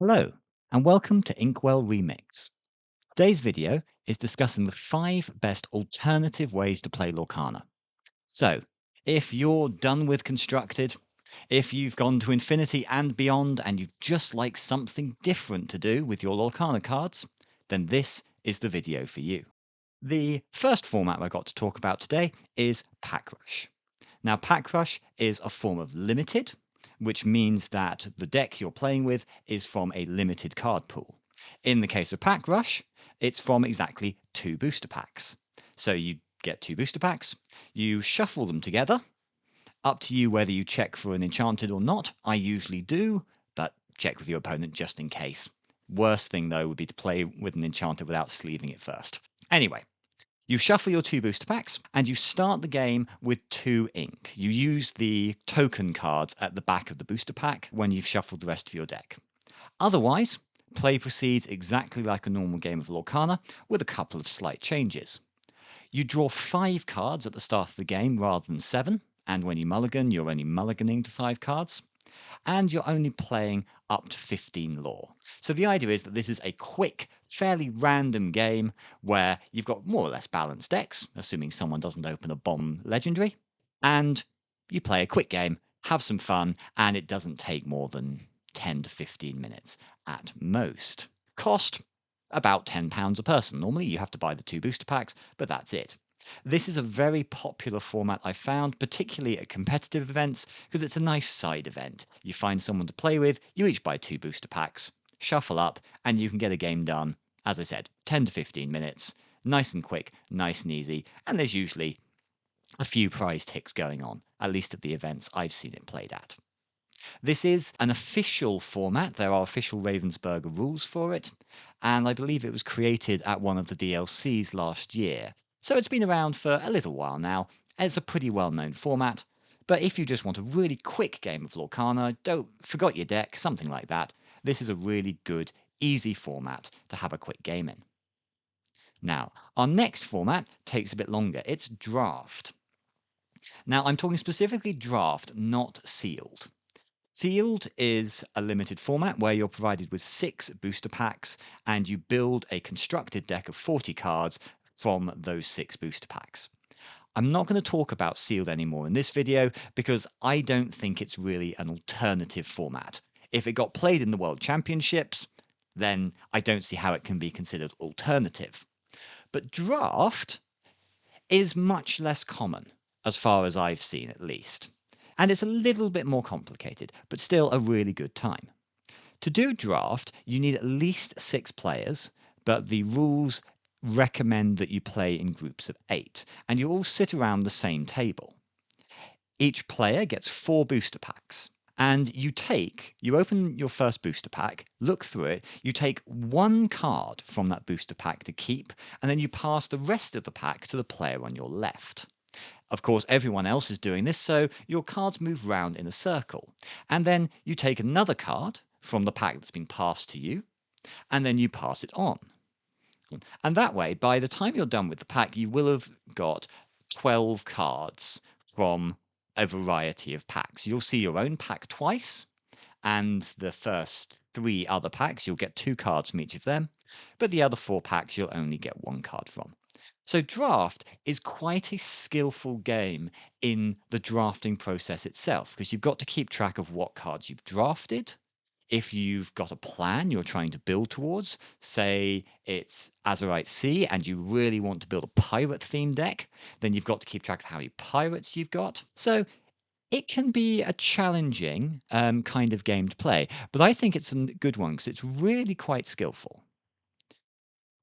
Hello, and welcome to Inkwell Remix. Today's video is discussing the 5 best alternative ways to play Lorcana. So, if you're done with Constructed, if you've gone to Infinity and beyond, and you'd just like something different to do with your Lorcana cards, then this is the video for you. The first format I've got to talk about today is Pack Rush. Now, Pack Rush is a form of limited, which means that the deck you're playing with is from a limited card pool. In the case of Pack Rush, it's from exactly 2 booster packs. So you get 2 booster packs, you shuffle them together. Up to you whether you check for an enchanted or not. I usually do, but check with your opponent just in case. Worst thing, though, would be to play with an enchanted without sleeving it first. Anyway, you shuffle your 2 booster packs and you start the game with 2 ink. You use the token cards at the back of the booster pack when you've shuffled the rest of your deck. Otherwise, play proceeds exactly like a normal game of Lorcana with a couple of slight changes. You draw 5 cards at the start of the game rather than 7, and when you mulligan, you're only mulliganing to 5 cards, and you're only playing up to 15 lore. So the idea is that this is a quick, fairly random game where you've got more or less balanced decks, assuming someone doesn't open a bomb legendary, and you play a quick game, have some fun, and it doesn't take more than 10 to 15 minutes at most. Cost about £10 a person. Normally you have to buy the 2 booster packs, but that's it. This is a very popular format I found, particularly at competitive events, because it's a nice side event. You find someone to play with, you each buy 2 booster packs, shuffle up, and you can get a game done, as I said, 10 to 15 minutes. Nice and quick, nice and easy, and there's usually a few prize ticks going on, at least at the events I've seen it played at. This is an official format. There are official Ravensburger rules for it, and I believe it was created at one of the DLCs last year. So it's been around for a little while now. It's a pretty well-known format, but if you just want a really quick game of Lorcana, don't forgot your deck, something like that, this is a really good, easy format to have a quick game in. Now, our next format takes a bit longer. It's Draft. Now, I'm talking specifically Draft, not Sealed. Sealed is a limited format where you're provided with 6 booster packs and you build a constructed deck of 40 cards from those 6 booster packs. I'm not going to talk about Sealed anymore in this video because I don't think it's really an alternative format. If it got played in the World Championships, then I don't see how it can be considered alternative. But Draft is much less common, as far as I've seen at least. And it's a little bit more complicated, but still a really good time. To do Draft, you need at least 6 players, but the rules recommend that you play in groups of 8, and you all sit around the same table. Each player gets 4 booster packs. And you open your first booster pack, look through it, you take 1 card from that booster pack to keep, and then you pass the rest of the pack to the player on your left. Of course, everyone else is doing this, so your cards move round in a circle. And then you take another card from the pack that's been passed to you, and then you pass it on. And that way, by the time you're done with the pack, you will have got 12 cards from a variety of packs. You'll see your own pack twice, and the first 3 other packs, you'll get 2 cards from each of them, but the other 4 packs, you'll only get 1 card from. So draft is quite a skillful game in the drafting process itself, because you've got to keep track of what cards you've drafted. If you've got a plan you're trying to build towards, say it's Azurite Sea and you really want to build a pirate themed deck, then you've got to keep track of how many pirates you've got. So it can be a challenging kind of game to play, but I think it's a good one because it's really quite skillful.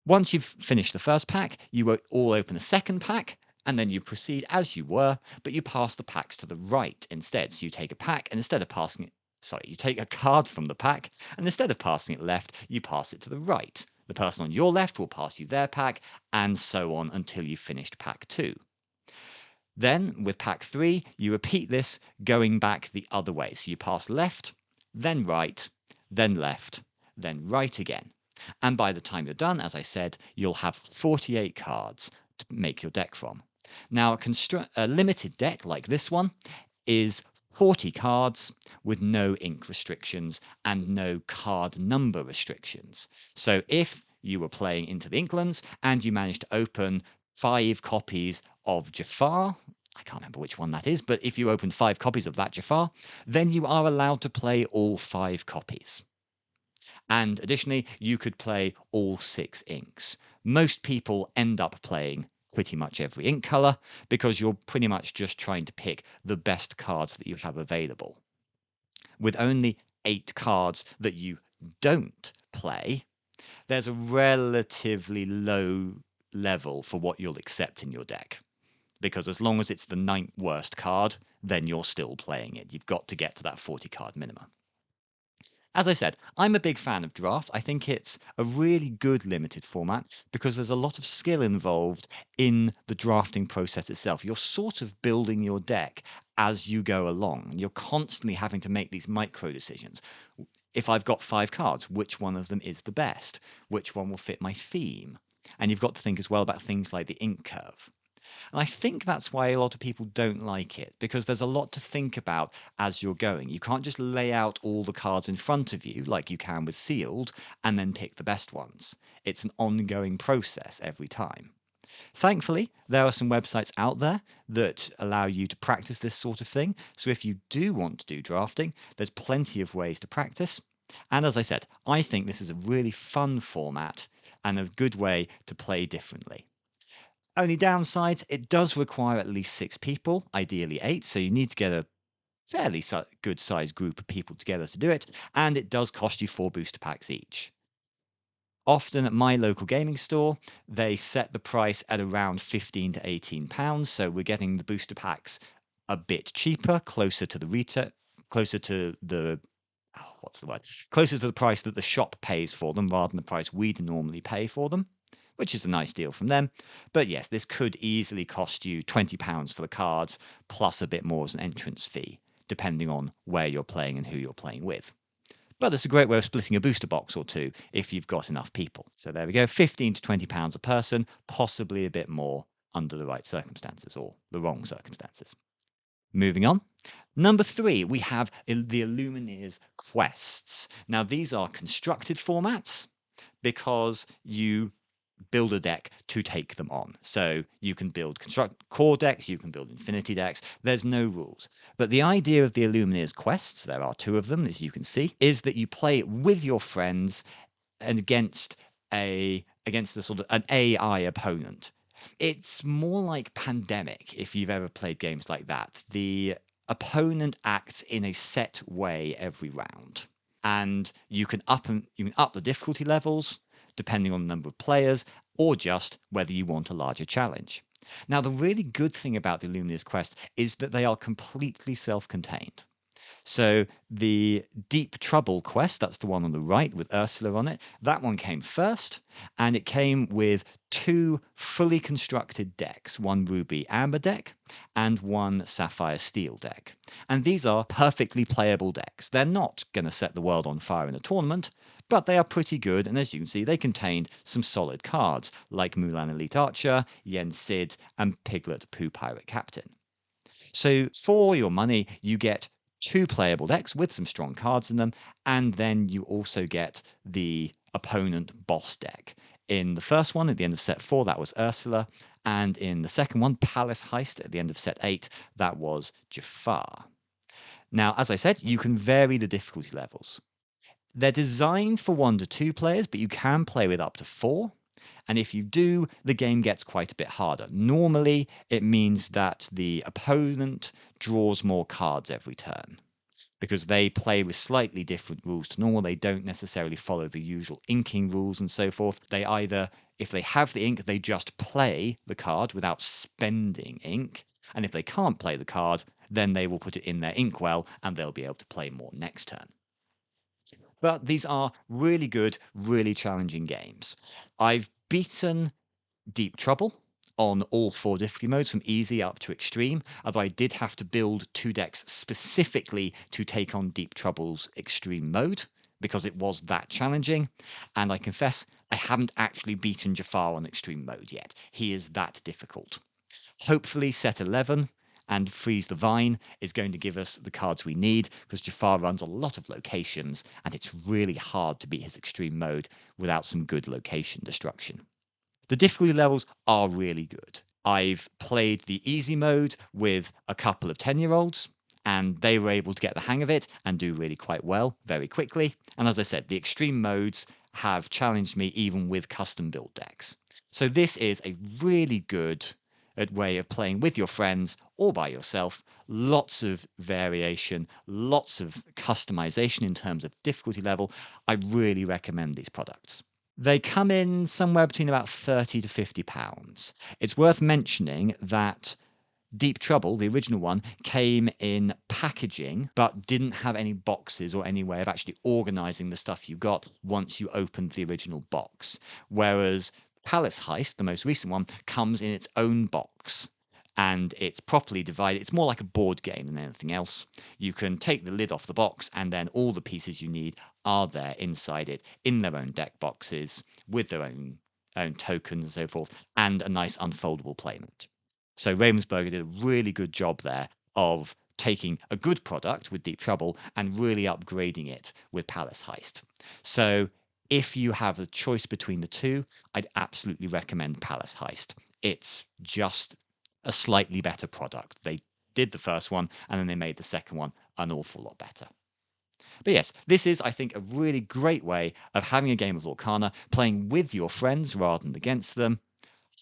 Once you've finished the first pack, you all open a second pack, and then you proceed as you were, but you pass the packs to the right instead. So you take a pack, and instead of passing it, sorry, you take a card from the pack, and instead of passing it left, you pass it to the right. The person on your left will pass you their pack, and so on until you've finished pack 2. Then, with pack 3, you repeat this going back the other way. So you pass left, then right, then left, then right again. And by the time you're done, as I said, you'll have 48 cards to make your deck from. Now, a limited deck like this one is 40 cards with no ink restrictions and no card number restrictions. So if you were playing into the Inklands and you managed to open 5 copies of Jafar, I can't remember which one that is, but if you opened 5 copies of that Jafar, then you are allowed to play all 5 copies. And additionally, you could play all 6 inks. Most people end up playing pretty much every ink color because you're pretty much just trying to pick the best cards that you have available. With only 8 cards that you don't play, there's a relatively low level for what you'll accept in your deck. Because as long as it's the 9th worst card, then you're still playing it. You've got to get to that 40 card minimum. As I said, I'm a big fan of draft. I think it's a really good limited format because there's a lot of skill involved in the drafting process itself. You're sort of building your deck as you go along. You're constantly having to make these micro decisions. If I've got 5 cards, which one of them is the best? Which one will fit my theme? And you've got to think as well about things like the ink curve. And I think that's why a lot of people don't like it, because there's a lot to think about as you're going. You can't just lay out all the cards in front of you like you can with sealed and then pick the best ones. It's an ongoing process every time. Thankfully, there are some websites out there that allow you to practice this sort of thing. So if you do want to do drafting, there's plenty of ways to practice. And as I said, I think this is a really fun format and a good way to play differently. Only downsides, it does require at least 6 people, ideally 8, so you need to get a fairly good sized group of people together to do it, and it does cost you 4 booster packs each. Often at my local gaming store, they set the price at around £15 to £18, so we're getting the booster packs a bit cheaper, closer to the retail, closer to the what's the word? Closer to the price that the shop pays for them rather than the price we'd normally pay for them, which is a nice deal from them. But yes, this could easily cost you £20 for the cards, plus a bit more as an entrance fee, depending on where you're playing and who you're playing with. But it's a great way of splitting a booster box or two if you've got enough people. So there we go, £15 to £20 a person, possibly a bit more under the right circumstances or the wrong circumstances. Moving on. Number 3, we have the Illumineers quests. Now, these are constructed formats because you build a deck to take them on. So you can build construct core decks, you can build infinity decks. There's no rules. But the idea of the Illumineers quests, there are 2 of them, as you can see, is that you play with your friends and against a sort of an AI opponent. It's more like Pandemic, if you've ever played games like that. The opponent acts in a set way every round, and you can up the difficulty levels depending on the number of players, or just whether you want a larger challenge. Now, the really good thing about the Illumina's Quest is that they are completely self-contained. So the Deep Trouble quest, that's the one on the right with Ursula on it, that one came first, and it came with 2 fully constructed decks, one Ruby Amber deck and one Sapphire Steel deck. And these are perfectly playable decks. They're not going to set the world on fire in a tournament, but they are pretty good, and as you can see, they contained some solid cards, like Mulan Elite Archer, Yen Sid, and Piglet Pooh Pirate Captain. So for your money, you get 2 playable decks with some strong cards in them, and then you also get the opponent boss deck. In the first one, at the end of set 4, that was Ursula, and in the second one, Palace Heist, at the end of set 8, that was Jafar. Now, as I said, you can vary the difficulty levels. They're designed for 1 to 2 players, but you can play with up to 4. And if you do, the game gets quite a bit harder. Normally, it means that the opponent draws more cards every turn because they play with slightly different rules to normal. They don't necessarily follow the usual inking rules and so forth. They either, if they have the ink, they just play the card without spending ink. And if they can't play the card, then they will put it in their inkwell and they'll be able to play more next turn. But these are really good, really challenging games. I've beaten Deep Trouble on all 4 difficulty modes, from easy up to extreme, although I did have to build 2 decks specifically to take on Deep Trouble's extreme mode, because it was that challenging. And I confess, I haven't actually beaten Jafar on extreme mode yet. He is that difficult. Hopefully set 11, and Freeze the Vine is going to give us the cards we need because Jafar runs a lot of locations and it's really hard to beat his extreme mode without some good location destruction. The difficulty levels are really good. I've played the easy mode with a couple of 10-year-olds, and they were able to get the hang of it and do really quite well very quickly. And as I said, the extreme modes have challenged me even with custom build decks. So this is a really good way of playing with your friends or by yourself. Lots of variation, lots of customization in terms of difficulty level. I really recommend these products. They come in somewhere between about 30 to 50 pounds. It's worth mentioning that Deep Trouble, the original one, came in packaging but didn't have any boxes or any way of actually organizing the stuff you got once you opened the original box. Whereas Palace Heist, the most recent one, comes in its own box and it's properly divided. It's more like a board game than anything else. You can take the lid off the box, and then all the pieces you need are there inside it in their own deck boxes with their own tokens and so forth, and a nice unfoldable playmat. So Ravensburger did a really good job there of taking a good product with Deep Trouble and really upgrading it with Palace Heist. So if you have a choice between the two, I'd absolutely recommend Palace Heist. It's just a slightly better product. They did the first one and then they made the second one an awful lot better. But yes, this is, I think, a really great way of having a game of Lorcana, playing with your friends rather than against them.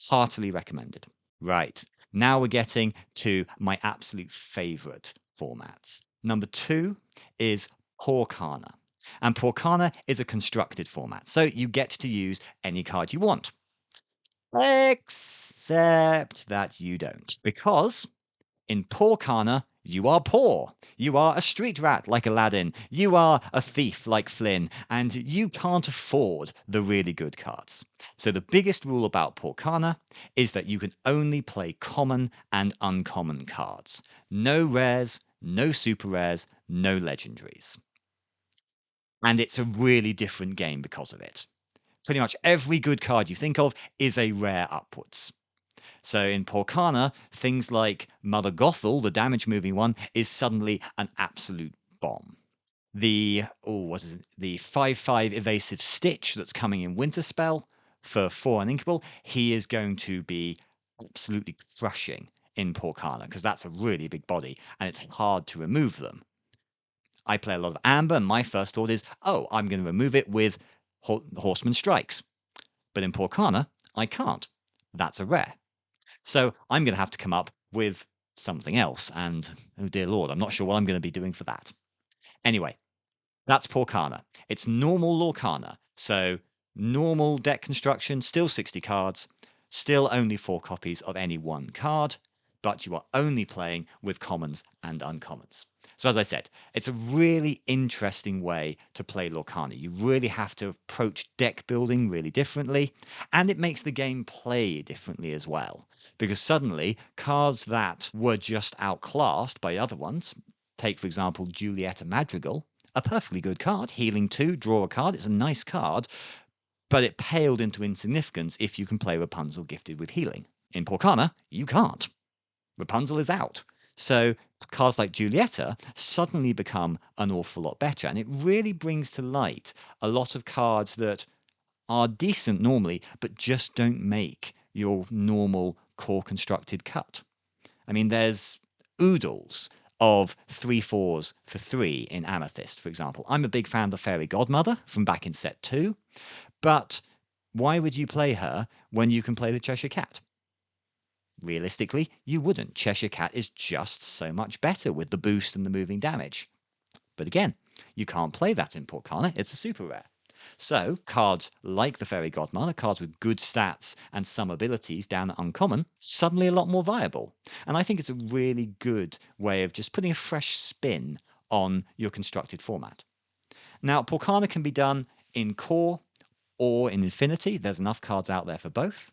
Heartily recommended. Right. Now we're getting to my absolute favorite formats. Number 2 is Porcana. And Porcana is a constructed format, so you get to use any card you want. Except that you don't, because in Porcana, you are poor. You are a street rat like Aladdin. You are a thief like Flynn. And you can't afford the really good cards. So the biggest rule about Porcana is that you can only play common and uncommon cards. No rares, no super rares, no legendaries. And it's a really different game because of it. Pretty much every good card you think of is a rare upwards. So in Porcana, things like Mother Gothel, the damage moving one, is suddenly an absolute bomb. What is it? The 5/5 evasive Stitch that's coming in Winter Spell for 4 uninkable, he is going to be absolutely crushing in Porcana because that's a really big body and it's hard to remove them. I play a lot of Amber, and my first thought is, oh, I'm going to remove it with Horseman Strikes. But in Porcana, I can't. That's a rare. So I'm going to have to come up with something else. And oh dear Lord, I'm not sure what I'm going to be doing for that. Anyway, that's Porcana. It's normal Lorcana. So normal deck construction, still 60 cards, still only 4 copies of any one card, but you are only playing with commons and uncommons. So as I said, it's a really interesting way to play Lorcana. You really have to approach deck building really differently, and it makes the game play differently as well. Because suddenly, cards that were just outclassed by other ones, take for example Julieta Madrigal, a perfectly good card, healing 2, draw a card, it's a nice card, but it paled into insignificance if you can play Rapunzel gifted with healing. In Porcana, you can't. Rapunzel is out. So cards like Julieta suddenly become an awful lot better, and it really brings to light a lot of cards that are decent normally, but just don't make your normal core constructed cut. I mean, there's oodles of 3/4s for 3 in Amethyst, for example. I'm a big fan of the Fairy Godmother from back in set 2, but why would you play her when you can play the Cheshire Cat? Realistically, you wouldn't. Cheshire Cat is just so much better with the boost and the moving damage. But again, you can't play that in Porcana, it's a super rare. So, cards like the Fairy Godmother, cards with good stats and some abilities down at Uncommon, suddenly a lot more viable. And I think it's a really good way of just putting a fresh spin on your constructed format. Now, Porcana can be done in Core or in Infinity. There's enough cards out there for both.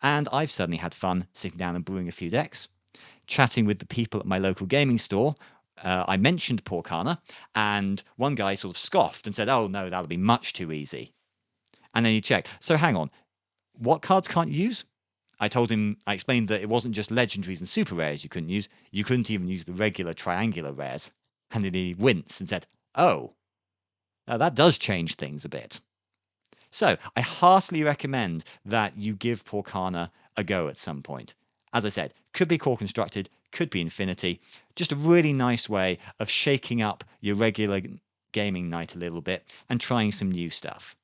And I've certainly had fun sitting down and brewing a few decks. Chatting with the people at my local gaming store, I mentioned Porcana, and one guy sort of scoffed and said, oh no, that'll be much too easy. And then you check. So hang on, what cards can't you use? I explained that it wasn't just legendaries and super rares you couldn't use. You couldn't even use the regular triangular rares. And then he winced and said, "Oh, that does change things a bit." So I heartily recommend that you give Lorcana a go at some point. As I said, could be core constructed, could be infinity. Just a really nice way of shaking up your regular gaming night a little bit and trying some new stuff.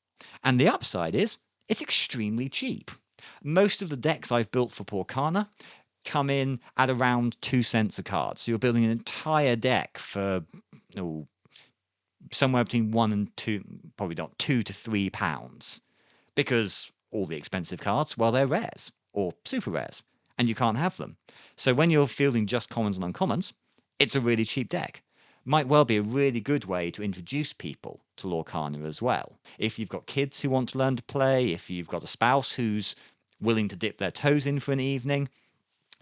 And the upside is it's extremely cheap. Most of the decks I've built for Lorcana come in at around 2 cents a card. So you're building an entire deck for oh, somewhere between 1 and 2, probably not £2 to £3, because all the expensive cards, well, they're rares or super rares, and you can't have them. So when you're fielding just commons and uncommons, it's a really cheap deck. Might well be a really good way to introduce people to Lorcana as well. If you've got kids who want to learn to play, if you've got a spouse who's willing to dip their toes in for an evening,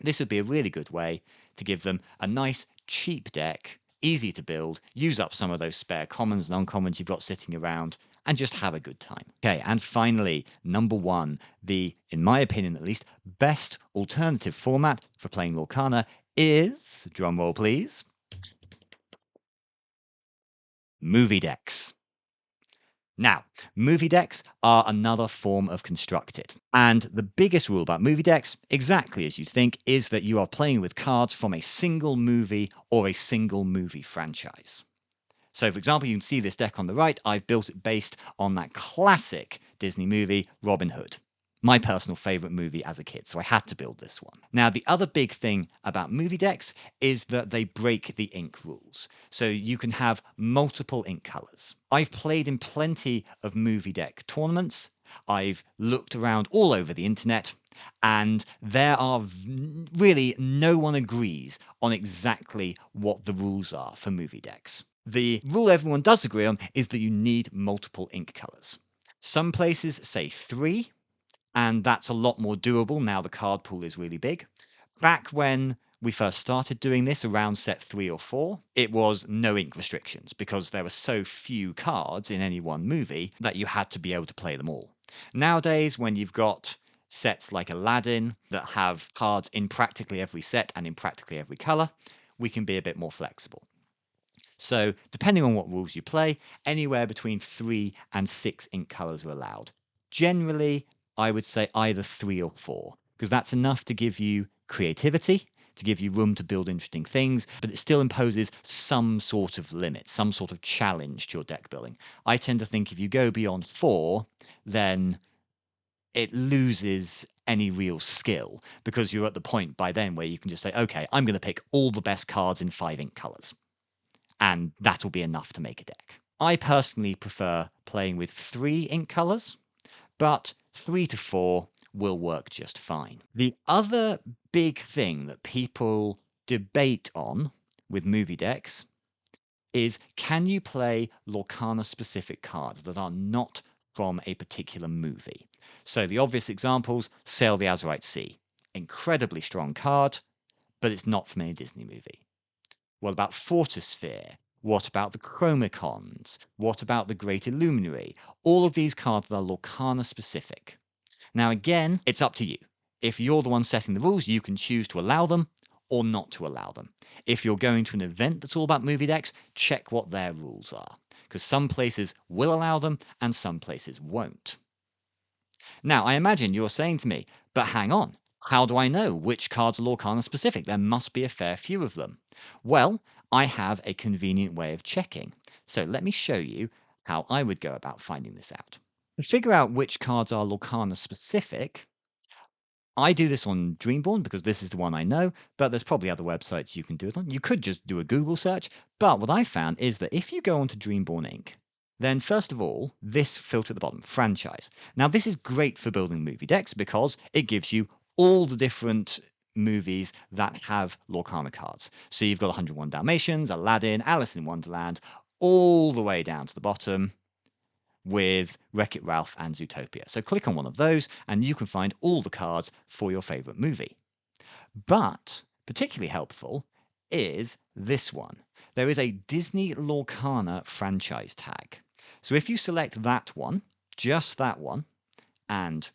this would be a really good way to give them a nice, cheap deck, easy to build, use up some of those spare commons and uncommons you've got sitting around, and just have a good time. Okay, and finally, number one, the, in my opinion at least, best alternative format for playing Lorcana is, drumroll please, movie decks. Now, movie decks are another form of constructed. And the biggest rule about movie decks, exactly as you'd think, is that you are playing with cards from a single movie or a single movie franchise. So, for example, you can see this deck on the right. I've built it based on that classic Disney movie, Robin Hood. My personal favorite movie as a kid, so I had to build this one. Now, the other big thing about movie decks is that they break the ink rules. So you can have multiple ink colors. I've played in plenty of movie deck tournaments. I've looked around all over the internet, and there are really no one agrees on exactly what the rules are for movie decks. The rule everyone does agree on is that you need multiple ink colors. Some places say 3, and that's a lot more doable now the card pool is really big. Back when we first started doing this, around set 3 or 4, it was no ink restrictions because there were so few cards in any one movie that you had to be able to play them all. Nowadays, when you've got sets like Aladdin that have cards in practically every set and in practically every color, we can be a bit more flexible. So, depending on what rules you play, anywhere between 3 and 6 ink colors are allowed. Generally, I would say either 3 or 4, because that's enough to give you creativity, to give you room to build interesting things, but it still imposes some sort of limit, some sort of challenge to your deck building. I tend to think if you go beyond 4, then it loses any real skill, because you're at the point by then where you can just say, okay, I'm going to pick all the best cards in 5 ink colors, and that'll be enough to make a deck. I personally prefer playing with 3 ink colors, but 3 to 4 will work just fine. The other big thing that people debate on with movie decks is, can you play Lorcana specific cards that are not from a particular movie? So the obvious examples, Sail the Azurite Sea. Incredibly strong card, but it's not from any Disney movie. What about Fortisphere? What about the Chromicons? What about the Great Illuminary? All of these cards are Lorcana specific. Now, again, it's up to you. If you're the one setting the rules, you can choose to allow them or not to allow them. If you're going to an event that's all about movie decks, check what their rules are, because some places will allow them and some places won't. Now, I imagine you're saying to me, but hang on, how do I know which cards are Lorcana specific? There must be a fair few of them. Well, I have a convenient way of checking. So let me show you how I would go about finding this out. To figure out which cards are Lorcana specific, I do this on Dreamborn because this is the one I know, but there's probably other websites you can do it on. You could just do a Google search, but what I found is that if you go onto Dreamborn Inc., then first of all, this filter at the bottom, franchise. Now, this is great for building movie decks because it gives you all the different movies that have Lorcana cards. So you've got 101 Dalmatians, Aladdin, Alice in Wonderland, all the way down to the bottom with Wreck-It Ralph and Zootopia. So click on one of those and you can find all the cards for your favorite movie. But particularly helpful is this one. There is a Disney Lorcana franchise tag. So if you select that one, just that one, and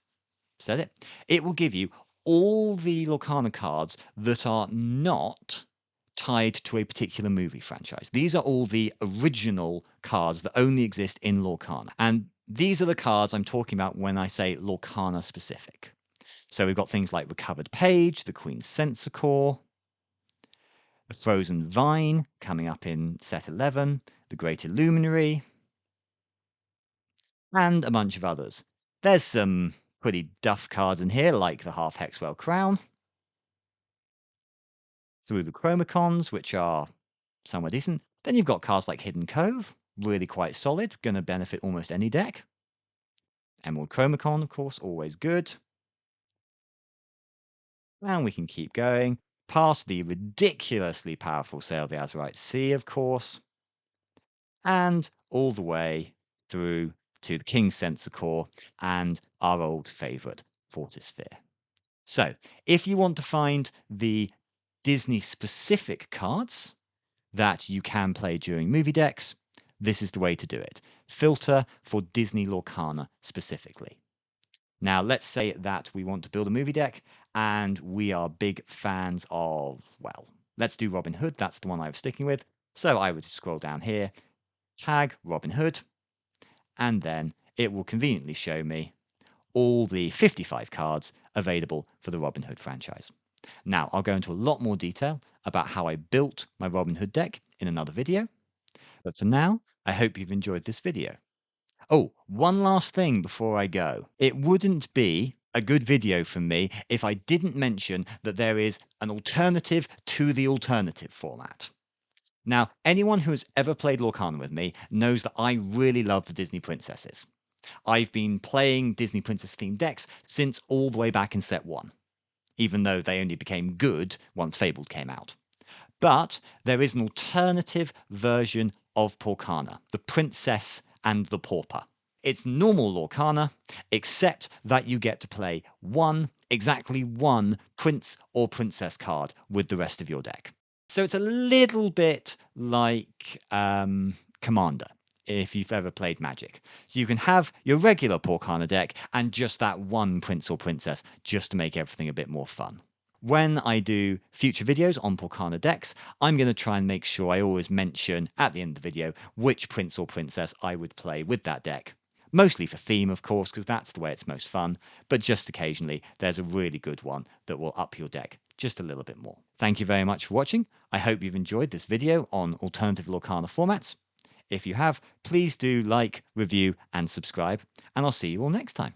set it, it will give you all the Lorcana cards that are not tied to a particular movie franchise. These are all the original cards that only exist in Lorcana. And these are the cards I'm talking about when I say Lorcana specific. So we've got things like the Covered Page, the Queen's Censer Core, the Frozen Vine coming up in set 11, the Great Illuminary, and a bunch of others. There's some pretty duff cards in here, like the Half Hexwell Crown, through the Chromacons, which are somewhat decent. Then you've got cards like Hidden Cove, really quite solid, going to benefit almost any deck. Emerald Chromacon, of course, always good. And we can keep going. Past the ridiculously powerful Sail the Azurite Sea, of course. And all the way through to the King's Censer Core and our old favourite, Fortisphere. So, if you want to find the Disney-specific cards that you can play during movie decks, this is the way to do it. Filter for Disney Lorcana specifically. Now, let's say that we want to build a movie deck and we are big fans of, well, let's do Robin Hood. That's the one I was sticking with. So I would scroll down here, tag Robin Hood, and then it will conveniently show me all the 55 cards available for the Robin Hood franchise. Now, I'll go into a lot more detail about how I built my Robin Hood deck in another video. But for now, I hope you've enjoyed this video. Oh, one last thing before I go. It wouldn't be a good video from me if I didn't mention that there is an alternative to the alternative format. Now, anyone who has ever played Lorcana with me knows that I really love the Disney princesses. I've been playing Disney princess themed decks since all the way back in set 1, even though they only became good once Fabled came out. But there is an alternative version of Porcana, the Princess and the Pauper. It's normal Lorcana, except that you get to play exactly one Prince or Princess card with the rest of your deck. So it's a little bit like Commander, if you've ever played Magic. So you can have your regular Porcana deck and just that one Prince or Princess just to make everything a bit more fun. When I do future videos on Porcana decks, I'm going to try and make sure I always mention at the end of the video which Prince or Princess I would play with that deck. Mostly for theme, of course, because that's the way it's most fun, but just occasionally there's a really good one that will up your deck just a little bit more. Thank you very much for watching. I hope you've enjoyed this video on alternative Lorcana formats. If you have, please do like, review, and subscribe, and I'll see you all next time.